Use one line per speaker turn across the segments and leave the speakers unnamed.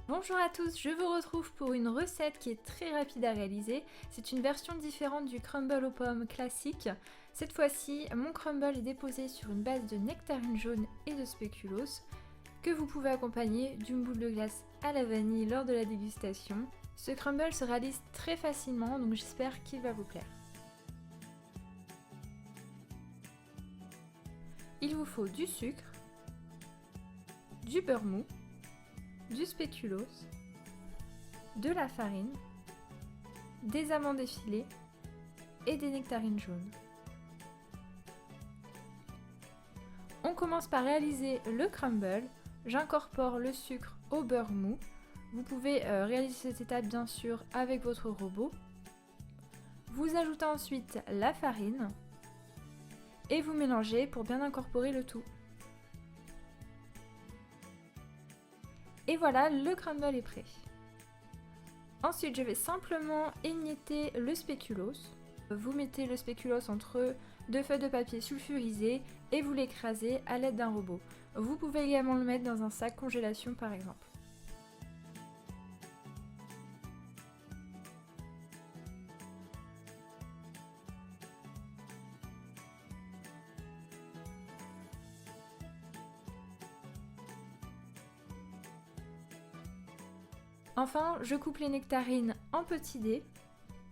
Bonjour à tous, je vous retrouve pour une recette qui est très rapide à réaliser. C'est une version différente du crumble aux pommes classique. Cette fois-ci, mon crumble est déposé sur une base de nectarine jaune et de spéculoos que vous pouvez accompagner d'une boule de glace à la vanille lors de la dégustation. Ce crumble se réalise très facilement, donc j'espère qu'il va vous plaire. Il vous faut du sucre, du beurre mou, du spéculoos, de la farine, des amandes effilées et des nectarines jaunes. On commence par réaliser le crumble. J'incorpore le sucre au beurre mou. Vous pouvez réaliser cette étape bien sûr avec votre robot. Vous ajoutez ensuite la farine et vous mélangez pour bien incorporer le tout. Et voilà, le crumble est prêt. Ensuite, je vais simplement émietter le spéculoos. Vous mettez le spéculoos entre deux feuilles de papier sulfurisées et vous l'écrasez à l'aide d'un robot. Vous pouvez également le mettre dans un sac congélation par exemple. Enfin, je coupe les nectarines en petits dés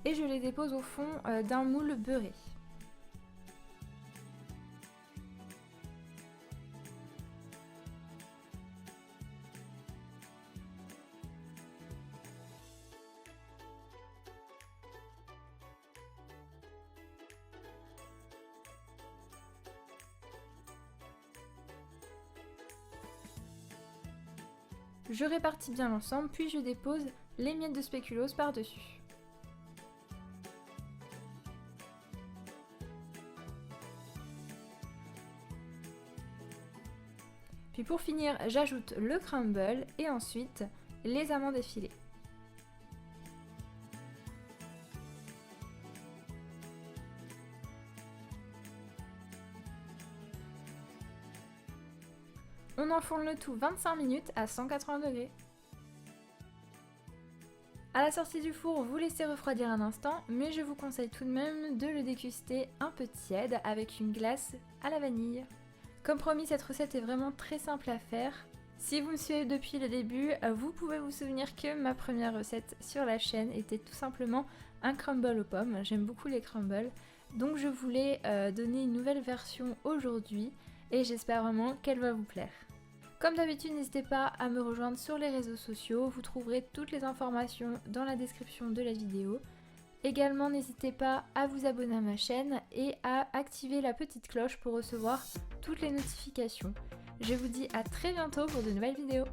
et je les dépose au fond d'un moule beurré. Je répartis bien l'ensemble, puis je dépose les miettes de spéculoos par-dessus. Puis pour finir, j'ajoute le crumble et ensuite les amandes effilées. On enfourne le tout 25 minutes à 180 degrés. À la sortie du four, vous laissez refroidir un instant, mais je vous conseille tout de même de le déguster un peu tiède avec une glace à la vanille. Comme promis, cette recette est vraiment très simple à faire. Si vous me suivez depuis le début, vous pouvez vous souvenir que ma première recette sur la chaîne était tout simplement un crumble aux pommes. J'aime beaucoup les crumbles, donc je voulais donner une nouvelle version aujourd'hui et j'espère vraiment qu'elle va vous plaire. Comme d'habitude, n'hésitez pas à me rejoindre sur les réseaux sociaux, vous trouverez toutes les informations dans la description de la vidéo. Également, n'hésitez pas à vous abonner à ma chaîne et à activer la petite cloche pour recevoir toutes les notifications. Je vous dis à très bientôt pour de nouvelles vidéos.